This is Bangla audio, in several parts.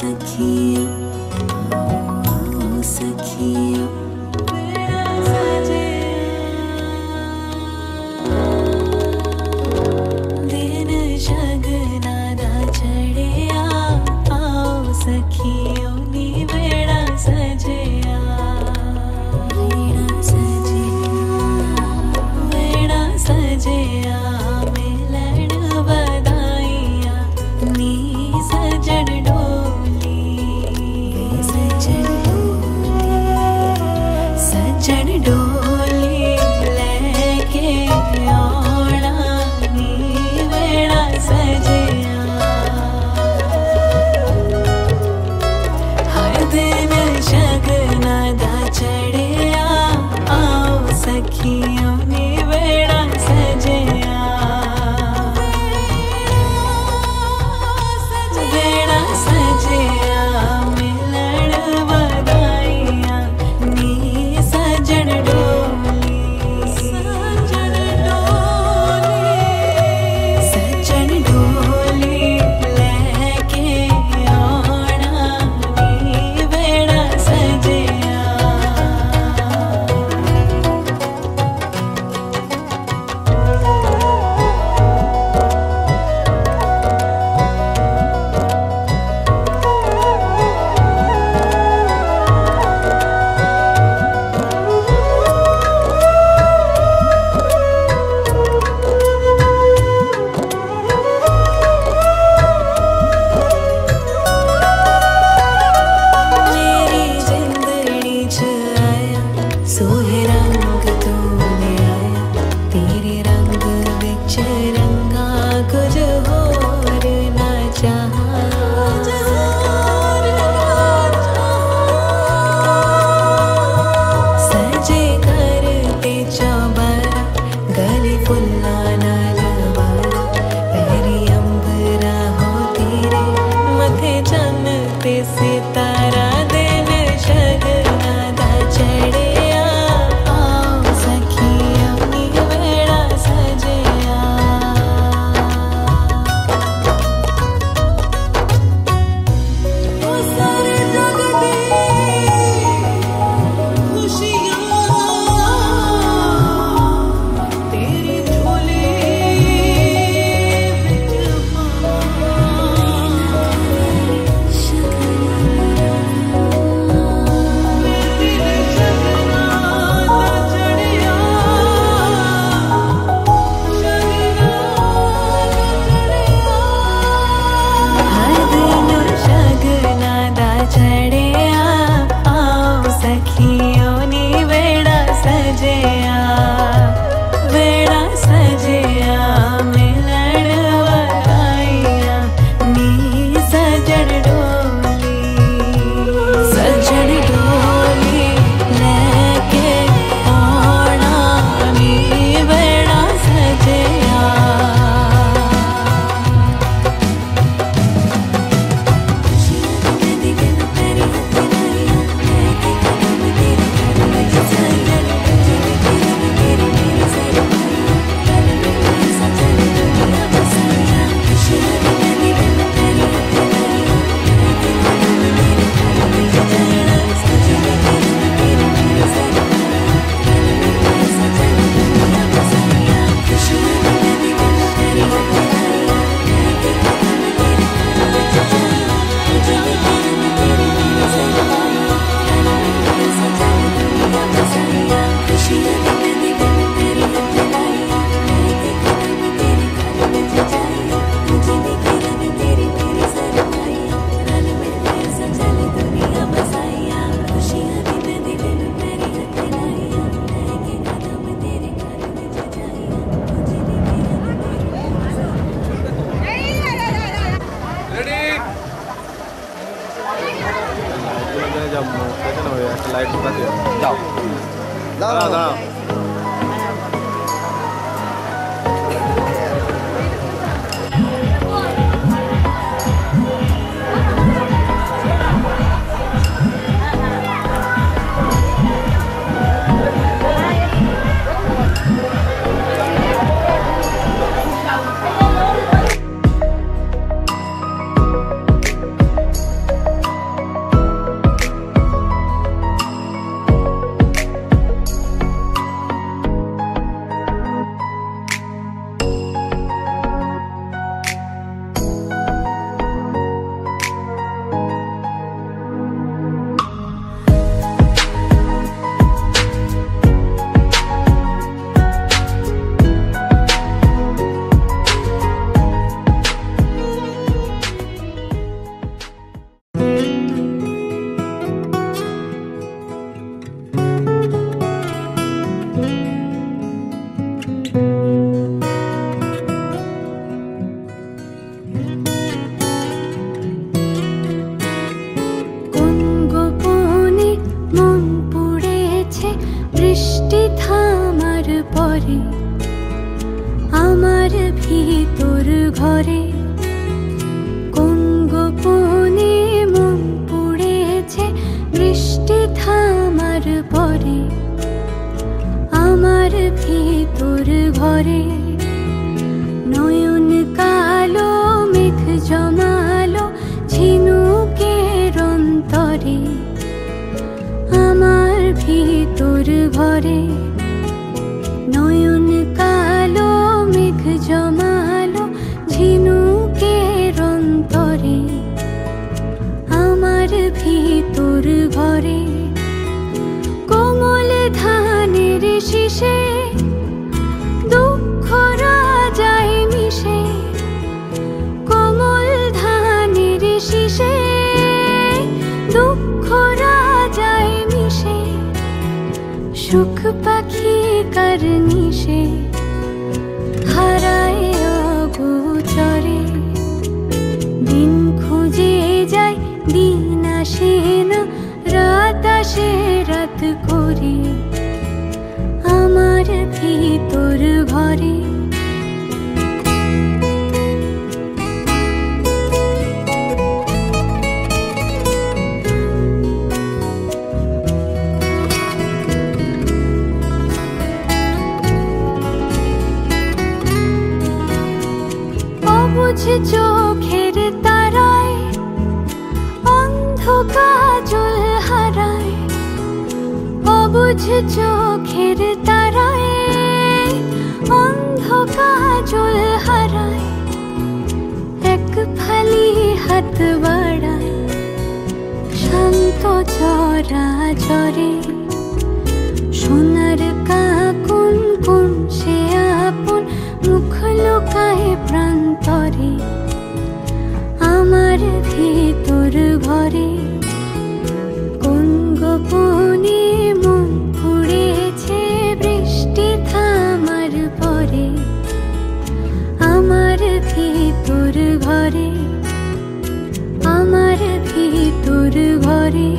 सखिया सखिया दिन शगना दा चढ़िया आओ सखियों नी वेड़ा सजया वेड़ा सजया मिलन बधाइया नी सजन डोली सजन डोली लेके आना नी वेड़ा सजया हर दिन शगना दा चढ़िया आओ सखियों नी वेड़ा सजया वेड़ा सजया मिलन बधाइया नी सजन डोली सजन डोली लेके आना नी वेड़ा सजया मेरी जिंदड़ी च आया सोहे रंग तूने आया तेरे रंग विच रंगा कुछ होर ना चाहा सजे करते चौबारा गले फुल्ला नाल वाला पैरी अंबरा हो तेरे मथे चन्न ते सितारा दिन शगना दा चढ़िया आओ सखिया नी वेड़ा सजया ओ सारे जग दी खुशियां तेरी झोली विच हर दिन शगना दा चढ़िया आओ सखियों नी वेड़ा सजया वेड़ा सजया मिलन बधाइया नी सजन डोली लेके आना नी वेड़ा सजया लाइट बता दे जाओ दादा दादा ঘরে, আমার ভিতর ঘরে কোন গোপনে মন পুড়েছে বৃষ্টি থামার পরে। আমার ভিতর ঘরে নয়ন কালো মেঘ জমালো ঝিনুকের অন্তরে। আমার ভিতর ঘরে নয়ন কালো মেঘ জমালো ঝিনুকের অন্তরে। আমার ভিতর ঘরে কোমল ধানের শীষে দুঃখ রাজায় মিশে। কোমল ধানের শীষে দুঃখ রাজায় মিশে। সুখ পাখি কার নিশে হারায় অগোচরে। দিন খুঁজে যায় দিন আসে না, রাত আসে রাত করে। আমার ভিতর ঘরে অবুঝ চোখের তারায় অন্ধ কাজল হারায়। অবুঝ চোখের তারায় অন্ধ কাজল হারায়। এক ফালি হাত বাড়ায় শান্ত চরাচরে। সোনার কাকুন কোন সে আপন মুখ লুকায় প্রান্তরে। আমার ভিতর ঘরে কোন গোপনে মন পুড়েছে বৃষ্টি থামার পরে। আমার ভিতর ঘরে, আমার ভিতর ঘরে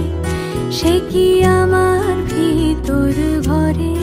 সে কি আমার ভিতর ঘরে।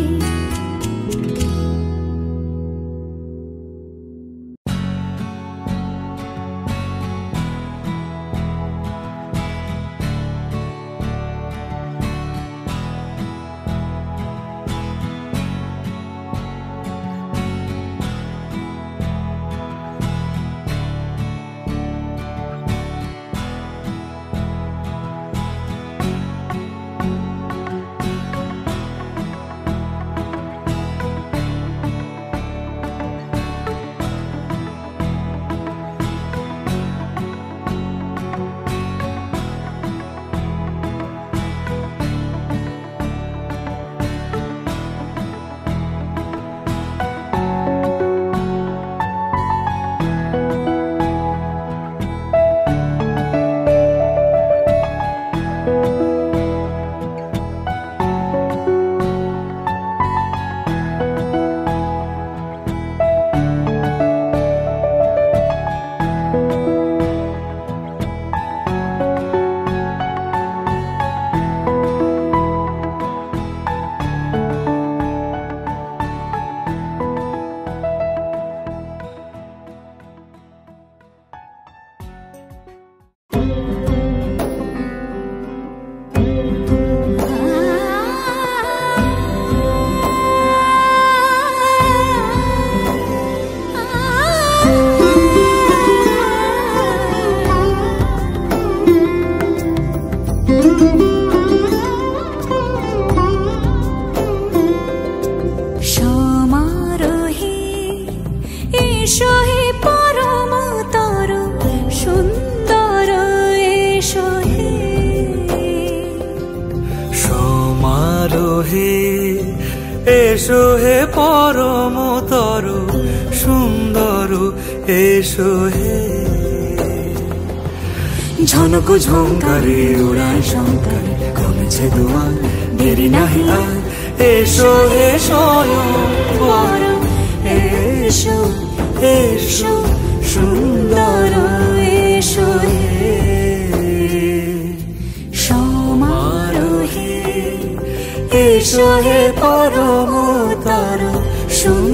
এসো হে পরমতর সুন্দর এসো হে। ঝনক ঝঙ্কারে উড়ায় শঙ্কারে কমেছে দুয়ার দেরি নাহি আর। এসো হে স্বয়ং পরম এসো এসো সুন্দর এসো হে। সমারোহে এসো হে পরমতর সুন্দর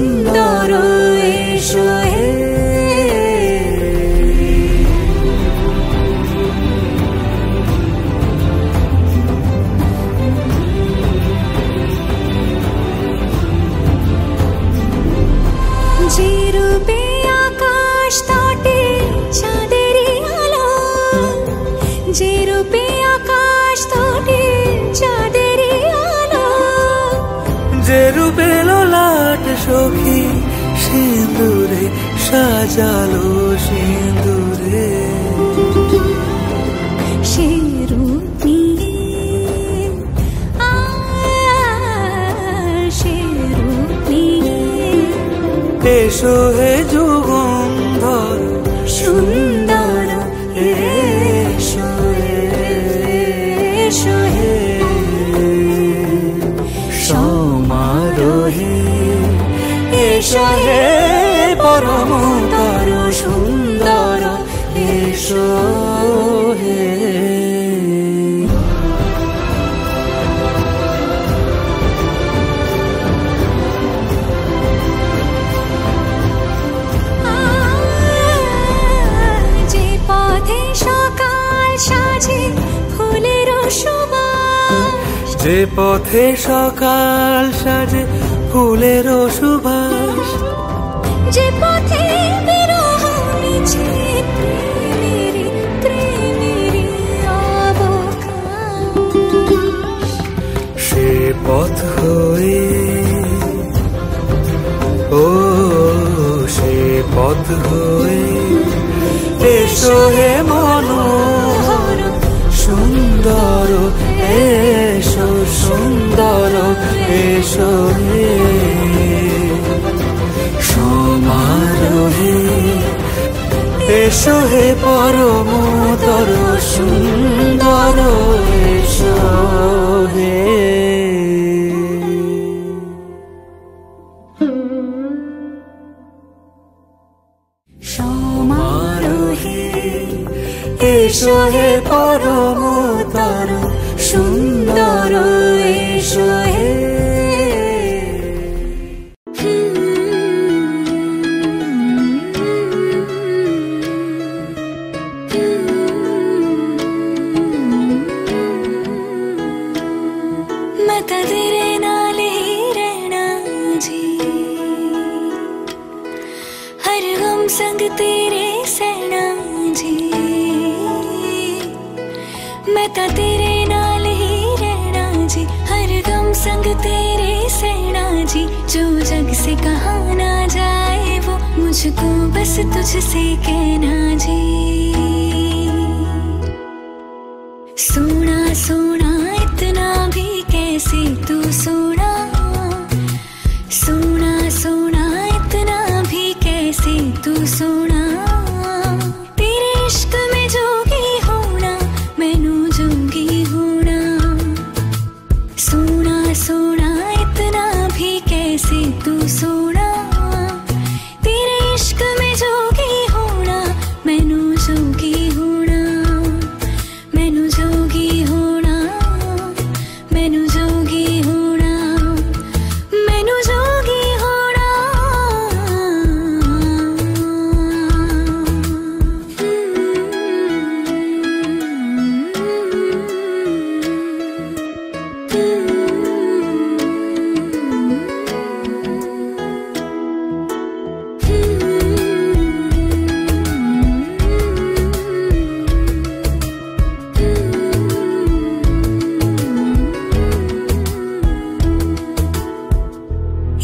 সিঁদুরে সাজালো সিঁদুরে সে রূপ নিয়ে সে রূপ নিয়ে এসো হে যুগন্ধর সুন্দর এসো এসো হে সমারোহে এসো হে পরমতর সুন্দর এসো হে যে পথে সকাল সাজে ফুলের সুবাস যে পথে সকাল সাজে ফুলের সুবাস যে পথে বিরহ মিছে প্রেমেরই প্রেমেরই অবকাশ সে পথ হয়ে ও সে পথ হয়ে এসো হে মনোহর সুন্দর এসো সুন্দর এসো হে সমারোহে এসো হে পরমতর সুন্দর এসো হে সমারোহে এসো হে পরমতর সুন্দর এসো হে मैं तेरे नाल ही रहना जी हर गम संग तेरे सहना जी मैं तेरे नाल ही रहना जी हर गम संग तेरे सहना जी जो जग से कहा ना जाए वो मुझको बस तुझसे कहना जी सोना सोना इतना भी कैसे तू सोना सोना सोना इतना भी कैसे तू सोना तेरे इश्क में जोगी होना मैनू जोगी होना सोना सोना इतना भी कैसे तू सोना तेरे इश्क में जोगी होना मैनू जोगी होना मैनू जोगी होना मैनू जोगी होना मैनू जोगी होना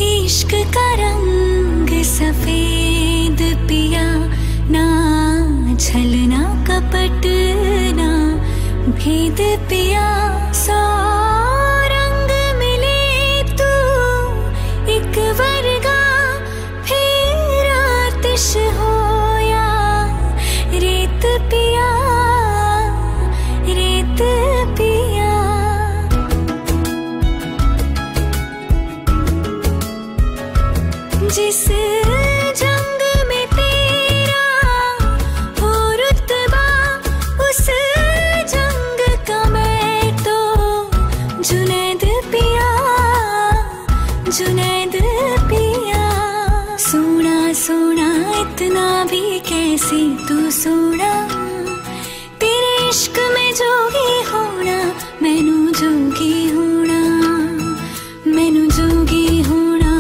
इश्क का रंग सफेद पिया ना छलना कपट ना भेद पिया सौ रंग मिले तू एक वर्गा फिर आतिश होया रेत पिया रेत पिया जिस जंग में तेरा हो रुतबा उस जंग का मैं तो जुनैद पिया जुनैद पिया सोना सोना इतना भी कैसे तू सोना तेरे इश्क में जोगी होना मैनू जोगी होना मैनू जोगी होना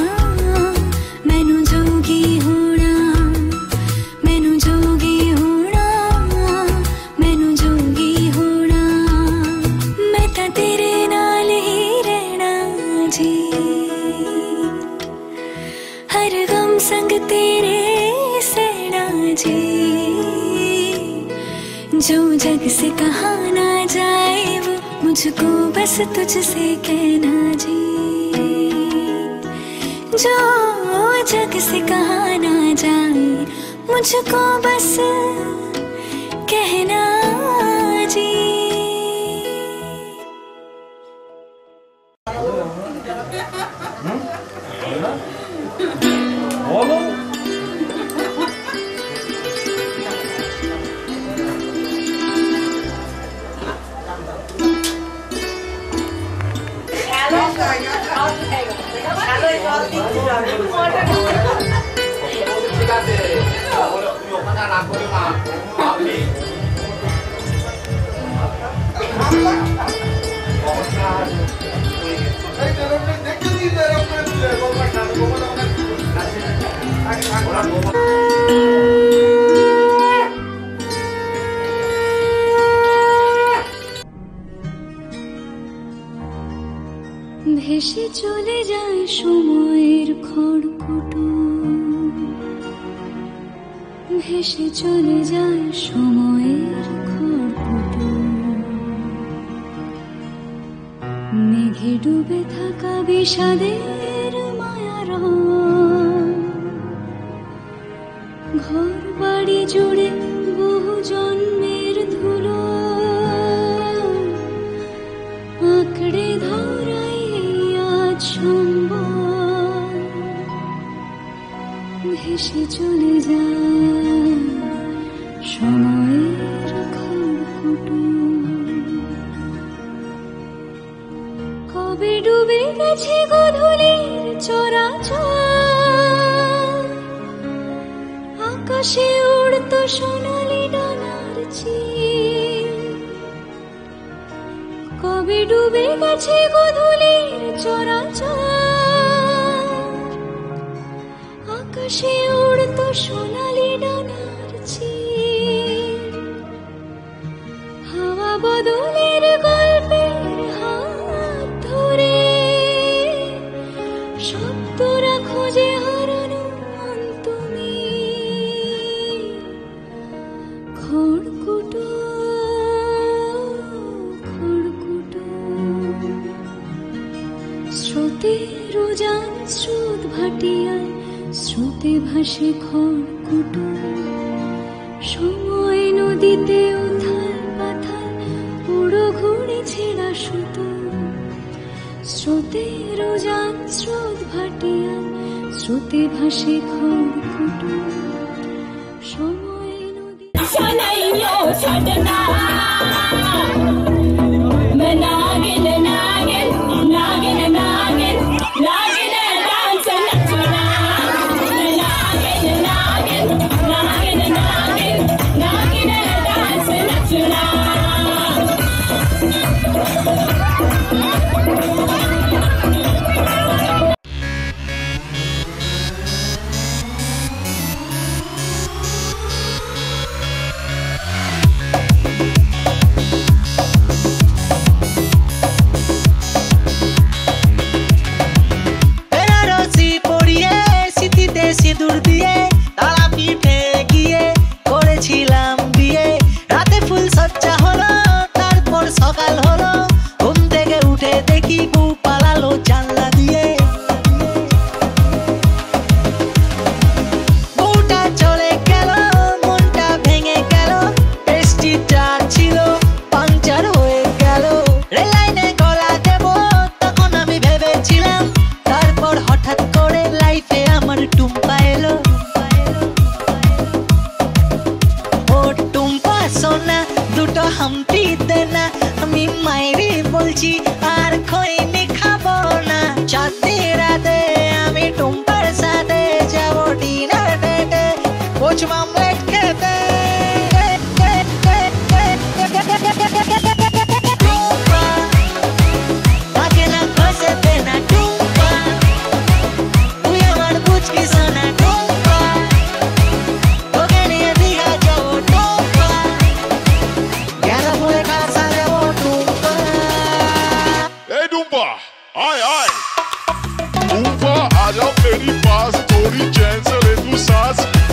मैनू जोगी होना मैनू जोगी होना मैनू जोगी होना मैं तां तेरे नाल ही रहना जी हर गम संग जग से कहाँ ना जाए वो मुझको बस तुझसे कहना जी। जो जग से कहाँ ना जाए मुझको बस कहना जी। ভেসে চলে যায় সময়ের খড়কুটো, ভেসে চলে যায় সময়ের খড়কুটো। মেঘে ডুবে থাকা বিষাদের মায়ার ঘর বাড়ি জুড়ে বহু জন্মের ধুলো আঁকড়ে ধরাই আজ সম্বল। ভেসে চলে যায় সময়ের খড়কুটো। কবে ডুবে গেছে গোধূলির চরাচর, আকাশে উড়তো সোনালি ডানার চিল। কবে ডুবে গেছে গোধূলির চরাচর, আকাশে উড়তো সোনালি ডানার চিল। হাওয়া বদলের গল্পের হাত ধরে শব্দরা খোঁজে হারানো তুমি। খড়কুটো খড়কুটো স্রোতের উজান স্রোত ভাটিয়ায় স্রোতে ভাসে খড়কুটো। সময় নদীতে উথাল পাথাল পুরো ঘুরে ছেঁড়া সুতো। স্রোতের উজান স্রোত ভাটিয়ায় স্রোতে ভাসে খড়কুটো। সময় নদী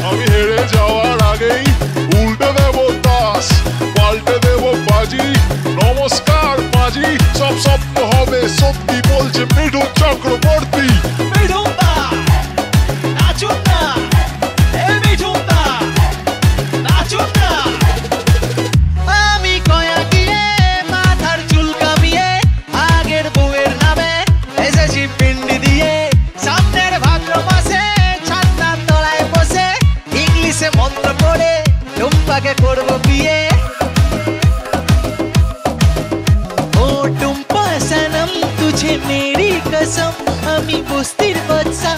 আমি হেরে যাওয়ার আগেই উল্টে দেব তাস, পাল্টে দেব স্বপ্ন হবে সত্যি বলছে মিঠুন চক্রবর্তী। আমি কয়া গিয়ে মাথার চুল কামিয়ে আগের বউয়ের নামে এসেছি পিন্ডি দিয়ে সামনের ভাদ্র মাসে ছান্নার তলায় বসে ইংলিশে মন্ত্র পড়ে টুম্পাকে করবো বিয়ে। ও টুম্পা সনম তুঝে মেরি কসম আমি বস্তির বাচ্চা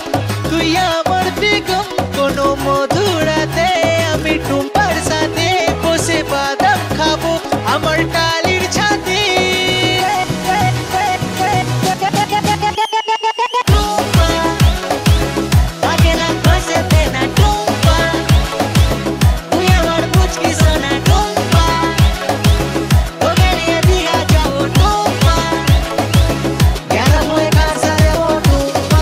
তুই আমার বেগম কোনো মধুরাতে আমি টুম্পার সাথে বসে বাদাম খাবো আমার টালির ছাদে। টুম্পা আগে না বসতে না টুম্পা তুই আমার বুঝকি সোনা টুম্পা তোকে নিয়ে দিয়া যাবো টুম্পা গ্যারাম হয়ে কাছে যাবো টুম্পা।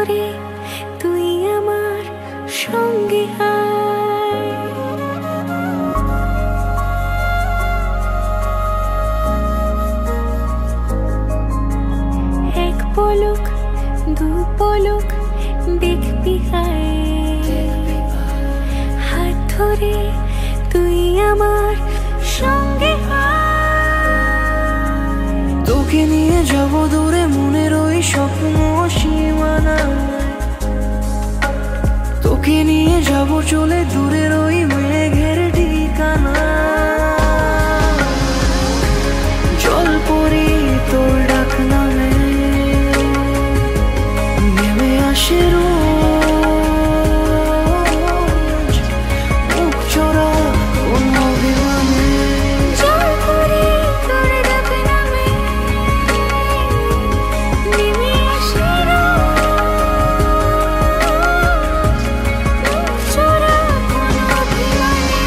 ধরে তুই আমার সঙ্গে আয়। এক পলক দু পলক দেখবি হাত ধরে তুই আমার সঙ্গে আয়। তোকে নিয়ে যাব দূরে মনের ওই স্বপ্ন সীমানা, তোকে নিয়ে যাব চলে দূরের ওই মেঘের ঠিকানা। জল পড়ি তোর ডাক নামে নেমে আসে রোজ মুখ চোরা কোন অভিমানে। জল পড়ি তোর ডাক নামে নেমে আসে রোজ মুখ চোরা কোন অভিমানে।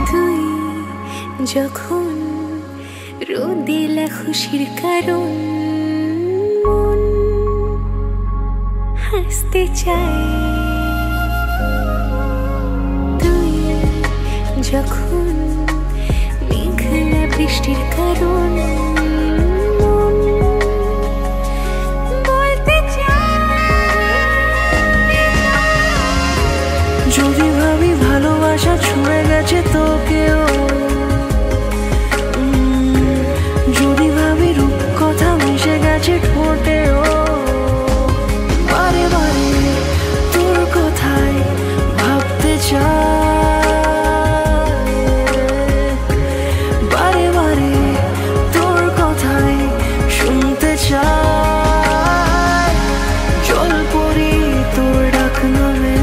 তুই যখন রোদেলা খুশির কারণ মন হাসতে চায়, তুই যখন মেঘলা বৃষ্টির কারণ মন বলতে চায়। যদি ভাবি ভালোবাসা ছুঁয়ে গেছে তোকেও, যদি ভাবি রূপ কথা মিশে গেছে ঠোঁটেও, বারে বারে তোর কথাই ভাবতে চাই, বারে বারে তোর কথাই শুনতে চাই। জল পড়ি তোর ডাক নামে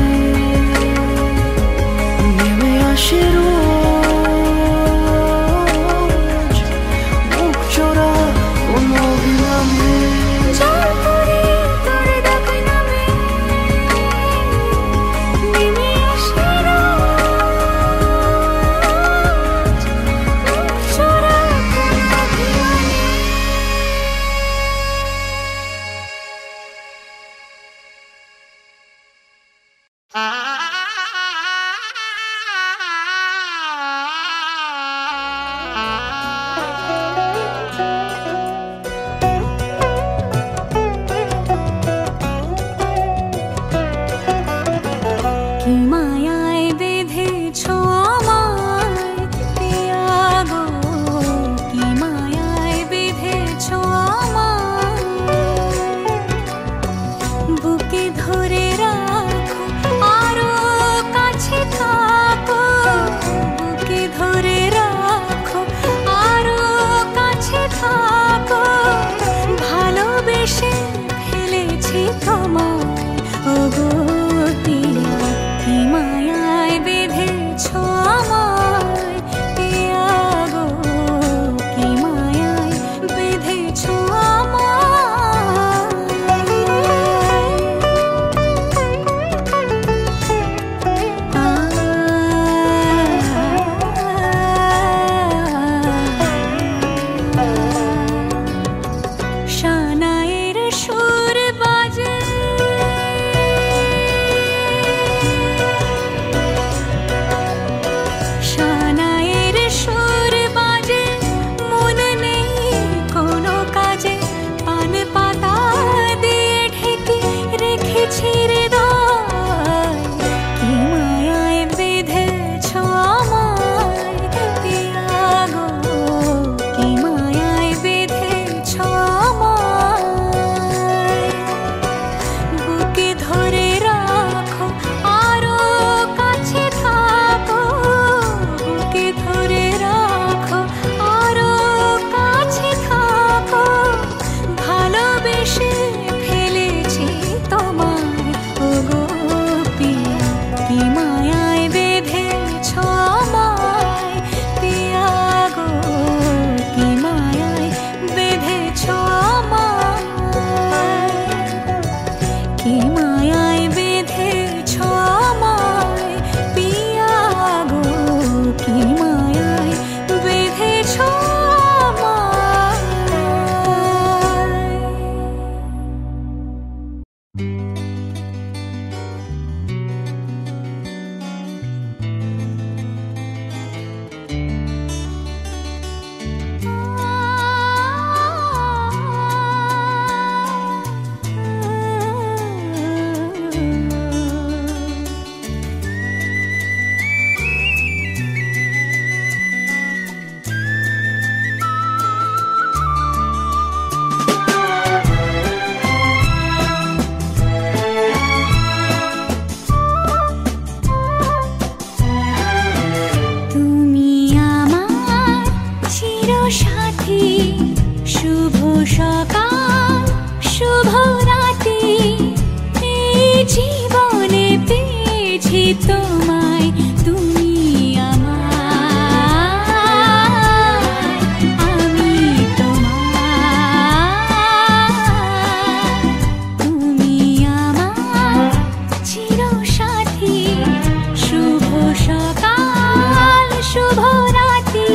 তোমায় তুমি আমার আমি তোমার তুমি আমার চিরসাথী শুভ সকাল শুভ রাতি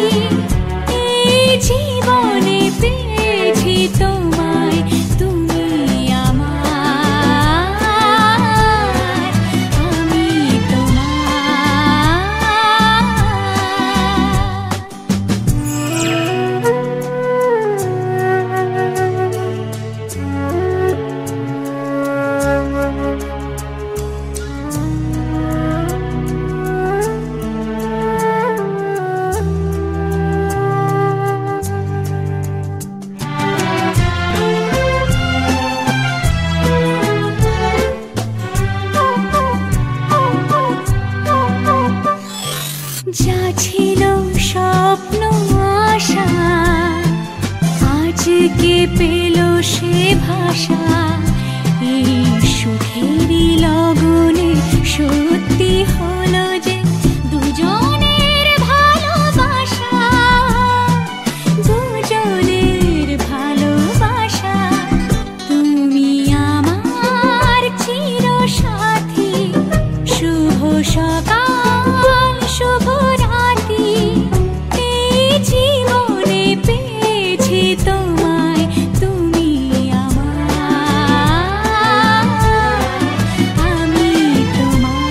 এই জীবনে পেয়েছি তোমায় তুমি আমার আমি যা ছিল স্বপ্ন আশা আজকে পেল সে ভাষা এই সুখেরই লগনে সত্যি হলো যে দুজনের ভালোবাসা দুজনের ভালোবাসা তুমি আমার চিরসাথী শুভ সকাল শুভ রাতি এই জীবনে পেয়েছি তোমায় তুমি আমার আমি তোমার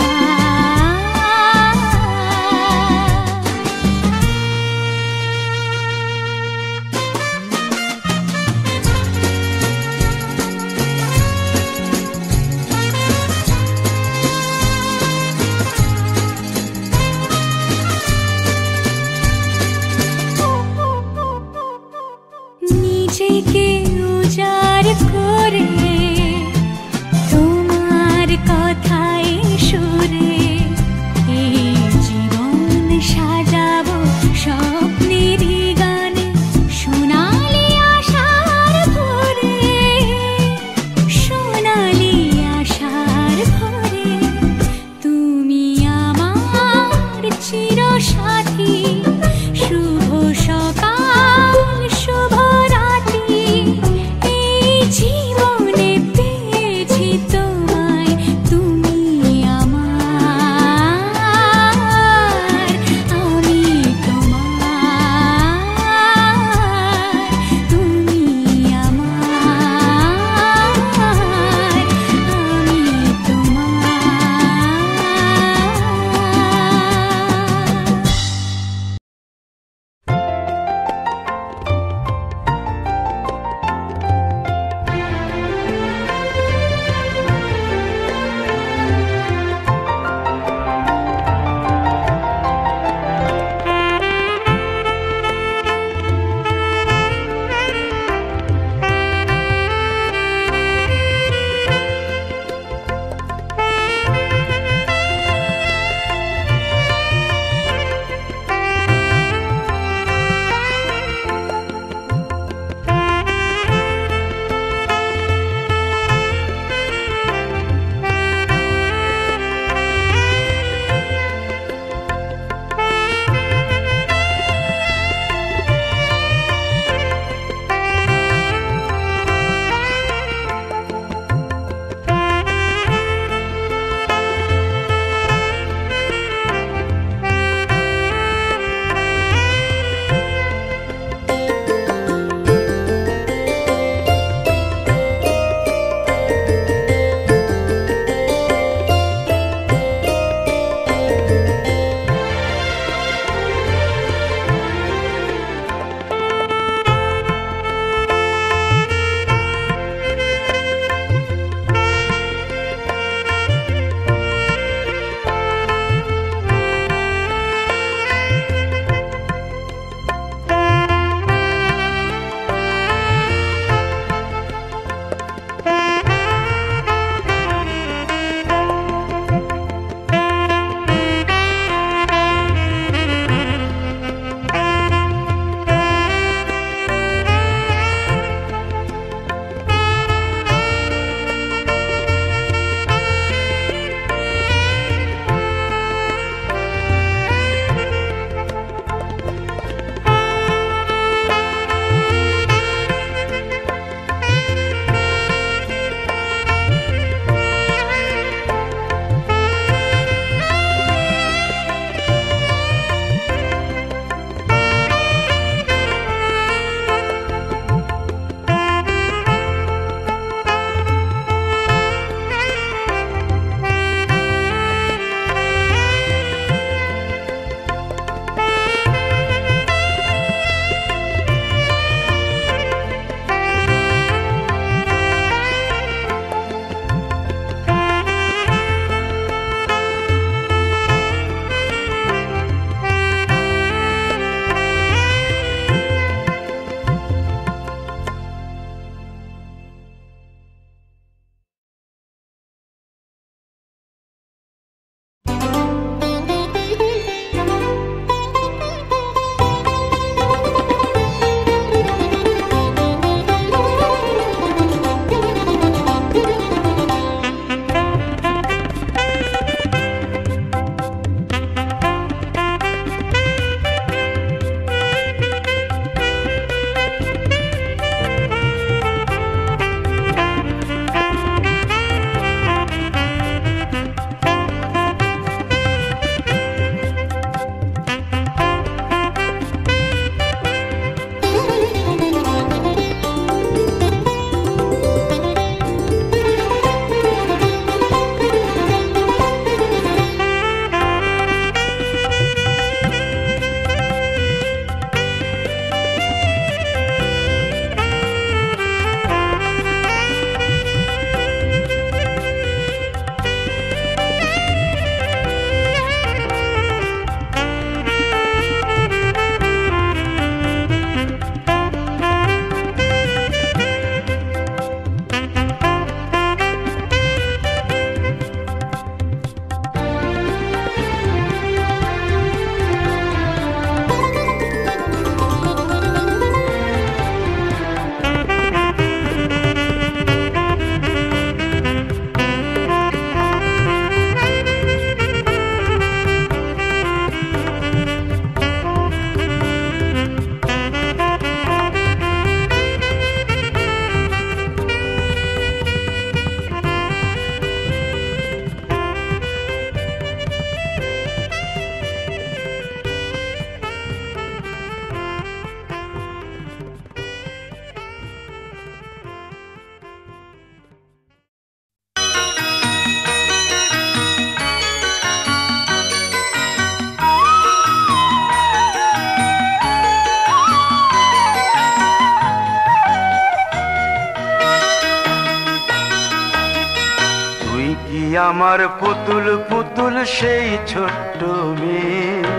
আমার পুতুল পুতুল সেই ছোট্ট মেয়ে,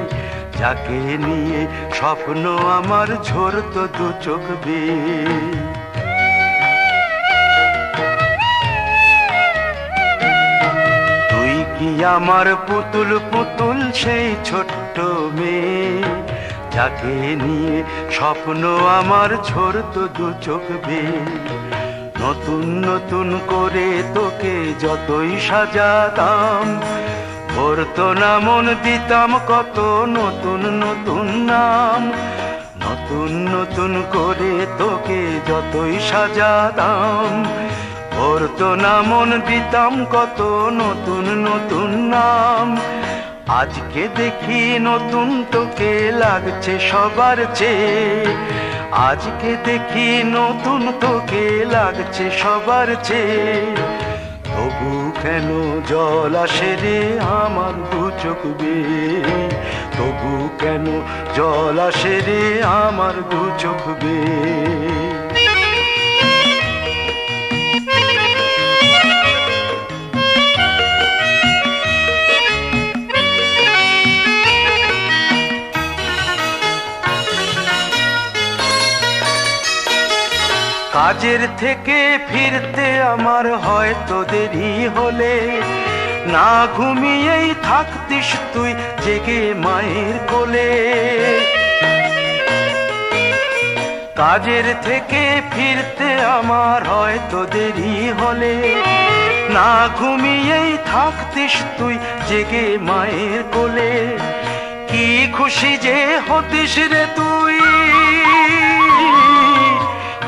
যাকে নিয়ে স্বপ্ন আমার ঝরতো দু চোখ বেয়ে। তুই কি আমার পুতুল পুতুল সেই ছোট্ট মেয়ে, যাকে নিয়ে স্বপ্ন আমার ঝরতো দু চোখ বেয়ে। নতুন নতুন করে তোকে যতই সাজাতাম, ভরতো না মন, দিতাম কত নতুন নতুন নাম। নতুন নতুন করে তোকে যতই সাজাতাম, ভরতো না মন, দিতাম কত নতুন নতুন নাম। আজকে দেখি নতুন তোকে লাগছে সবার চেয়ে, আজকে দেখি নতুন তোকে লাগছে সবার চেয়ে। তবু কেন জল আসে রে আমার দু চোখ বেয়ে, তবু কেন জল আসে রে আমার দু চোখ বেয়ে। কাজের থেকে ফিরতে আমার হয়তো দেরি হলে, না ঘুমিয়েই থাকতিস তুই জেগে মায়ের কোলে। কাজের থেকে ফিরতে আমার হয়তো দেরি হলে, না ঘুমিয়েই থাকতিস তুই জেগে মায়ের কোলে। কি খুশি যে হতিস রে তুই,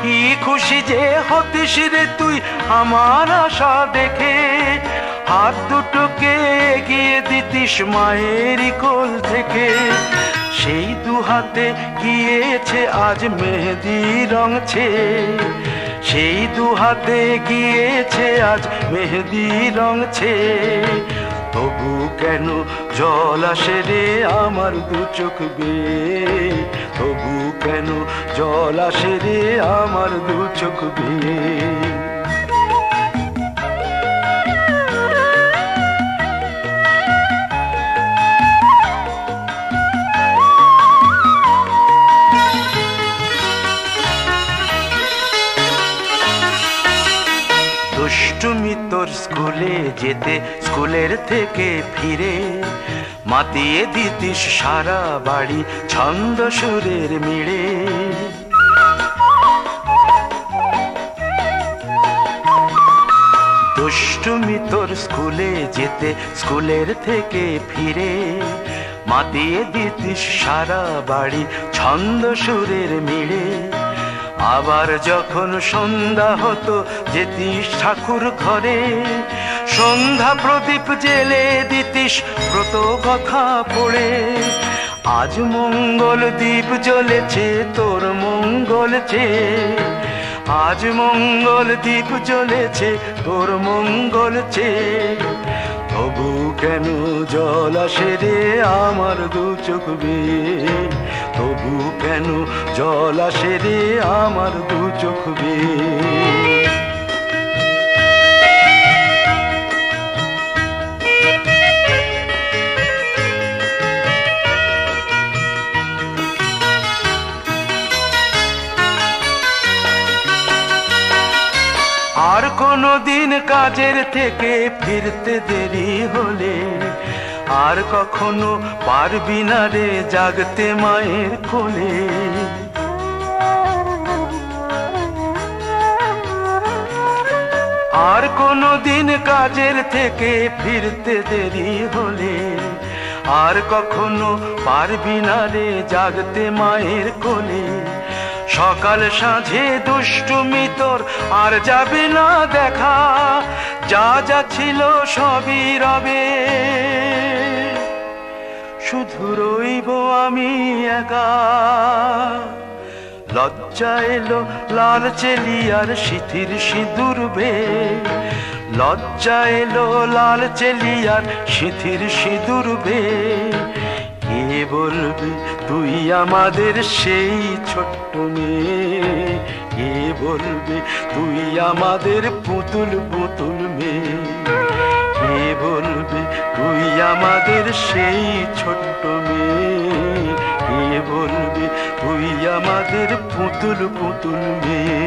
কি খুশি যে হতিস রে তুই আমার আশা দেখে। হাত দুটোকে এগিয়ে দিতিস মায়ের কোল থেকে, সেই দু হাতে গিয়েছে আজ মেহেদি রং ছেয়ে। সেই দু হাতে গিয়েছে আজ মেহেদি রং ছেয়ে। তবু কেন জল আসে রে আমার দু চোখ বেয়ে, তবু কেন জল আসে রে আমার দু চোখ বেয়ে। দুষ্টুমি তোর স্কুলে যেতে, স্কুলের থেকে ফিরে মাতিয়ে দিতিস সারা বাড়ি ছন্দ সুরের মিড়ে। দুষ্টুমি তোর স্কুলে যেতে, স্কুলের থেকে ফিরে মাতিয়ে দিতিস সারা বাড়ি ছন্দ সুরের মিড়ে। আবার যখন সন্ধ্যা হতো যেতিস ঠাকুর ঘরে, সন্ধ্যা প্রদীপ জেলে দিতিস ব্রত কথা পড়ে। আজ মঙ্গল দ্বীপ জ্বলেছে তোর মঙ্গল চেয়ে, আজ মঙ্গল দ্বীপ জ্বলেছে তোর মঙ্গল চেয়ে। তবু কেন জল আসে রে আমার দু চোখ বেয়ে, তবু কেন জল আসে রে আমার দু চোখ বেয়ে। আর কোনো দিন কাজের থেকে ফিরতে দেরি হলে, আর কখনো পারবি না রে জাগতে মায়ের কোলে। আর কোনো দিন কাজের থেকে ফিরতে দেরি হলে, আর কখনো পারবি না রে জাগতে মায়ের কোলে। সকাল সাঁঝে দুষ্টুমি তোর আর যাবে না দেখা, যা যা ছিল সবই রবে। শুধু রইব আমি একা, লজ্জা এলো লাল চেলিয়ার সিথির সিঁদুর বেয়ে। লজ্জা এলো লাল চেলিয়ার সিথির সিঁদুর বেয়ে। কে বলবে তুই আমাদের সেই ছোট্ট মেয়ে, কে বলবে তুই আমাদের পুতুল পুতুল মেয়ে। কে আমাদের সেই ছোট্ট মেয়ে, কে বলবে তুই আমাদের পুতুল পুতুল মেয়ে।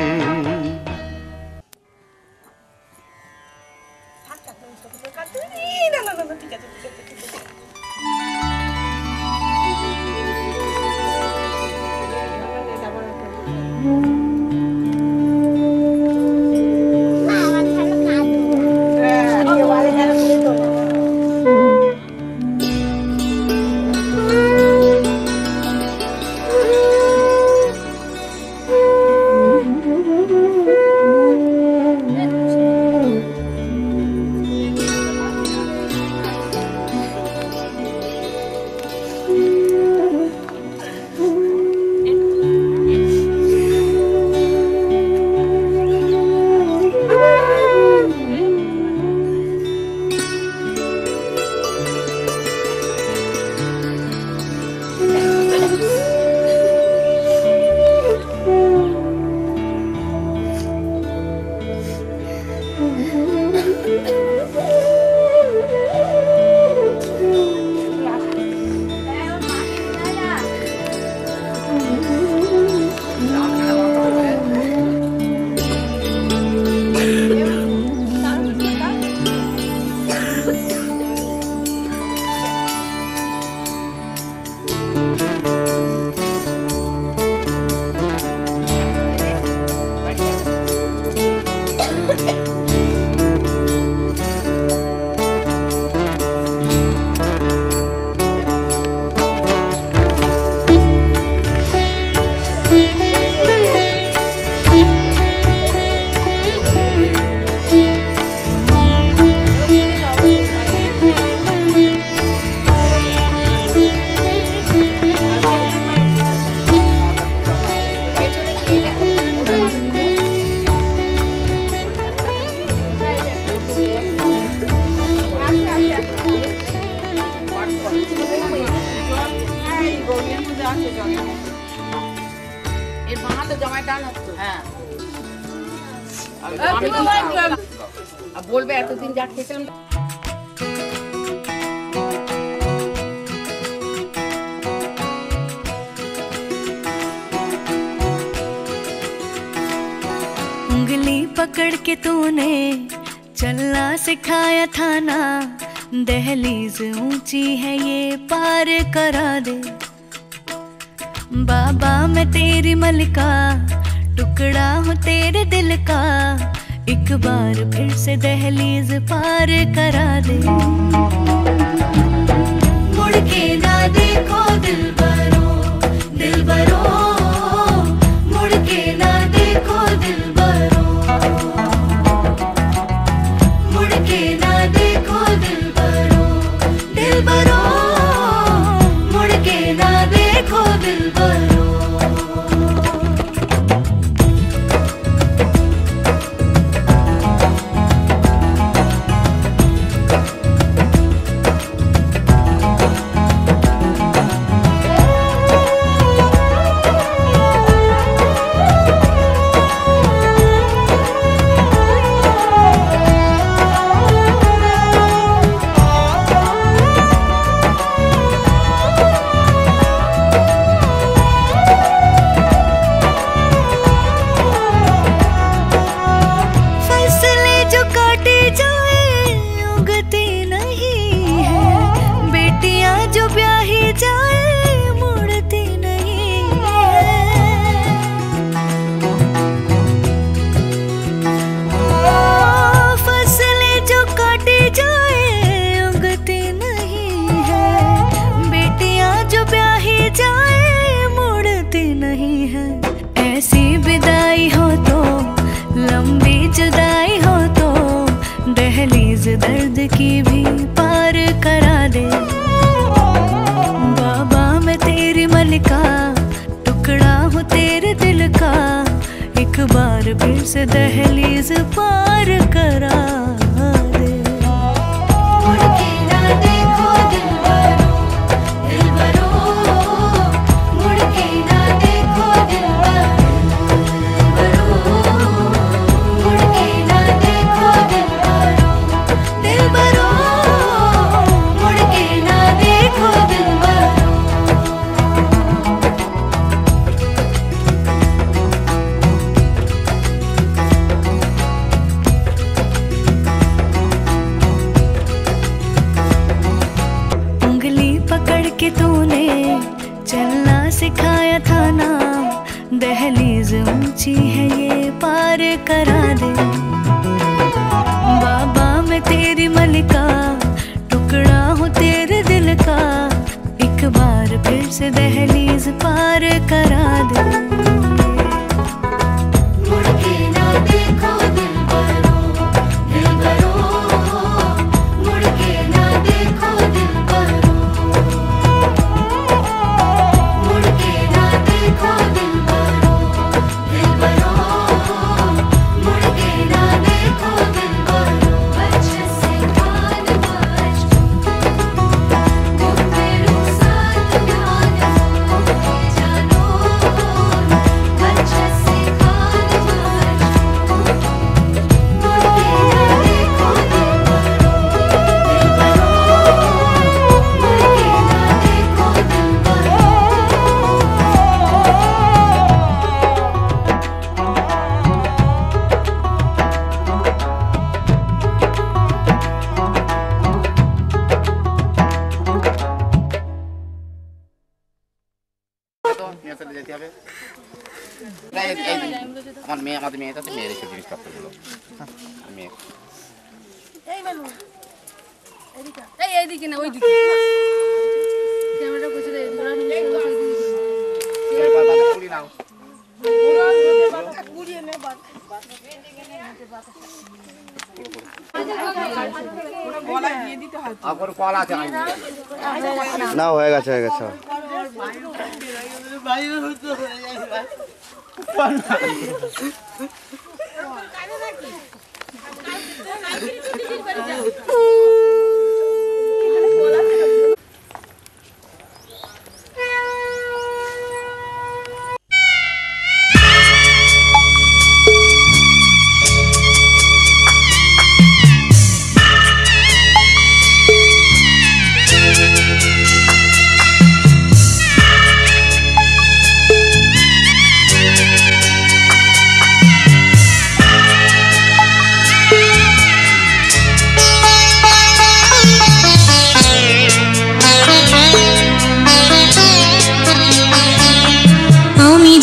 বলবে এতদিন যা খেয়েছিলাম। उंगली पकड़ के तूने चलना सिखाया था ना, दहलीज ऊंची है ये पार करा दे। बाबा मैं तेरी मलिका, टुकड़ा हूँ तेरे दिल का, एक बार फिर से दहलीज पार करा दे। मुड़ के ना देखो दिलबरो, दिलबरो, मुड़ के ना देखो दिलबरो, मुड़ के ना देखो दिलबरो, दिलबरो, मुड़ के ना देखो दिलबरो। दर्द की भी पार करा दे। बाबा मैं तेरी मलिका, टुकड़ा हूँ तेरे दिल का, एक बार फिर से दहलीज पार करा दे। मुड़ के ना देखो दिलबरो, दिलबरो, मुड़ के ना देखो दिलबरो, मुड़ के ना देखो दिलबरो, दिलबरो, मुड़ के तूने चलना सिखाया था ना, दहलीज ऊंची है ये पार करा दे। बाबा मैं तेरी मलिका, टुकड़ा हूँ तेरे दिल का, एक बार फिर से दहलीज पार करा दे। मुड़ के ना देखो दिलबरो, दिलबरो, मुड़ के ना देखो दिलबरो, मुड़ के ना देखो दिलबरो, दिलबरो, मुड़ के ना देखो दिलबरो। अच्छे से कान बाज तेरू साथ ध्यान जानो, अच्छे से कान बाज मुड़ के ना देखो दिलबरो, दिलबरो, मुड़ के ना देखो दिलबरो। আমার মেয়ে, আমাদের মেয়েটা তো মেয়ের এসব জিনিসপত্রগুলো মেয়ে। এইদিকে না ওইদিকে ক্যামেরাটা কোথায় রে ধরা নিয়ে পুরি নাও গুড়িয়ে নে বাদ গলা দিয়ে দিতে হয়। আর কল আছে না, হয়ে গেছে হয়ে গেছে।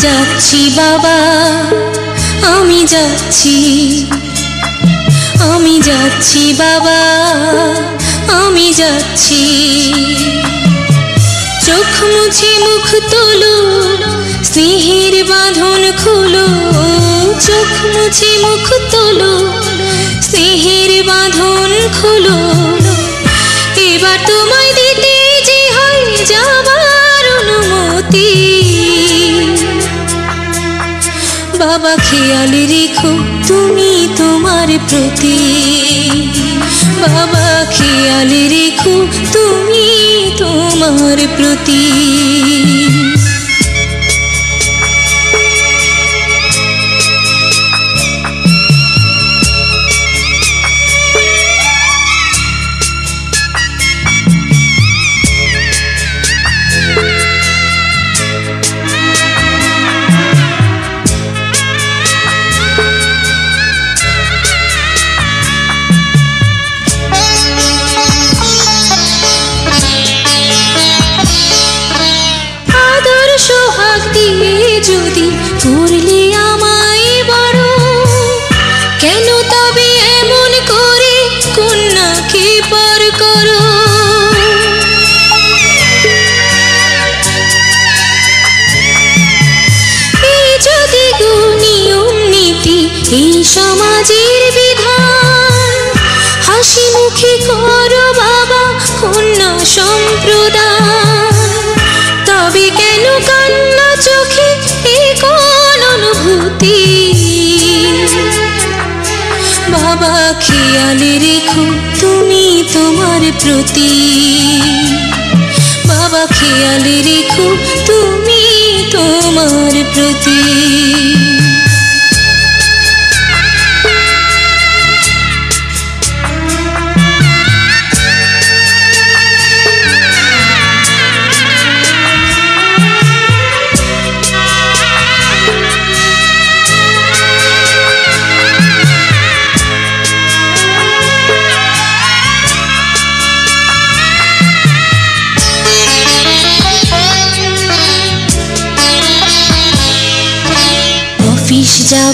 যাচ্ছি বাবা, আমি যাচ্ছি, আমি যাচ্ছি বাবা, আমি যাচ্ছি। চোখ মুছে মুখ তোলো, স্নেহের বাঁধন খোলো, চোখ মুছে মুখ তোলো, স্নেহের বাঁধন খোলো। এবার তোমায় দিতে যে হয় যাবার অনুমতি। বাবা খেয়াল রেখো তুমি তোমার প্রতি, বাবা খেয়াল রেখো তুমি তোমার প্রতি। যদি করলে আমায় বড়, কেন তবে এমন করে কন্যাকে পর করো। এই যদি নিয়ম নীতি, এই সমাজের বিধান, হাসি মুখে করো বাবা কন্যা সম্প্রদান। তবে কেন কান্না চোখে এ কোন অনুভূতি। বাবা খেয়াল রেখো তুমি তোমার প্রতি, বাবা খেয়াল রেখো তুমি তোমার প্রতি।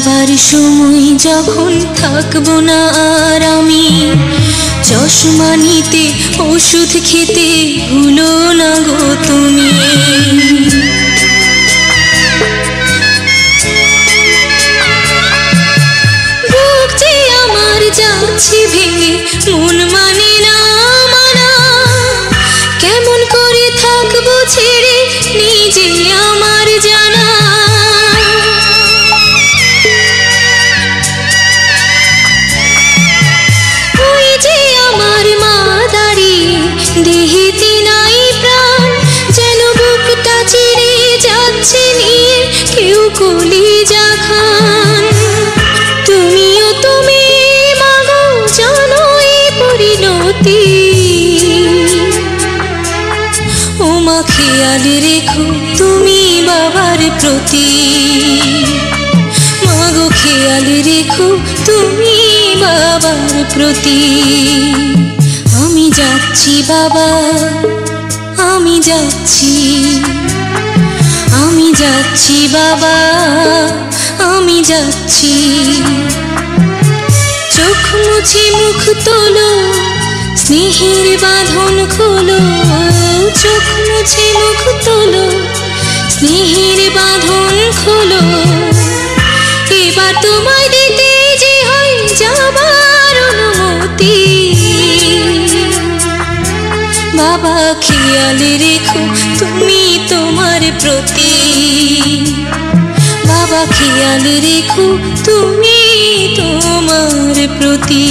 যাবার সময় যখন থাকবো না আর আমি, চশমা নিতে ওষুধ খেতে ভুলো না গো তুমি। বুক যে আমার যাচ্ছে ভেঙে, মন মানে না মানা, কেমন করে থাকবো ছেড়ে নিজে আমার জানা। ওই যে আমার মা দাঁড়িয়ে, দেহেতে নাই প্রাণ, যেন বুকটা চিরে যাচ্ছে নিয়ে কেউ কলিজা খান। তুমিও তুমি মাগো জানো এই পরিণতি, ও মা খেয়াল রেখো তুমি বাবার প্রতি, মাগো খেয়াল রেখো তুমি বাবার প্রতি। আমি যাচ্ছি বাবা, আমি যাচ্ছি, আমি যাচ্ছি বাবা, আমি যাচ্ছি। চোখ মুছে মুখ তোলো, স্নেহের বাঁধন খোলো, চোখ মুছে মুখ তোলো, স্নেহের বাঁধন খোলো। এবার তোমায় দিতে যে হয় যাবার অনুমতি, বাবা খেয়াল রেখো তুমি তোমার প্রতি, বাবা খেয়াল রেখো তুমি তোমার প্রতি।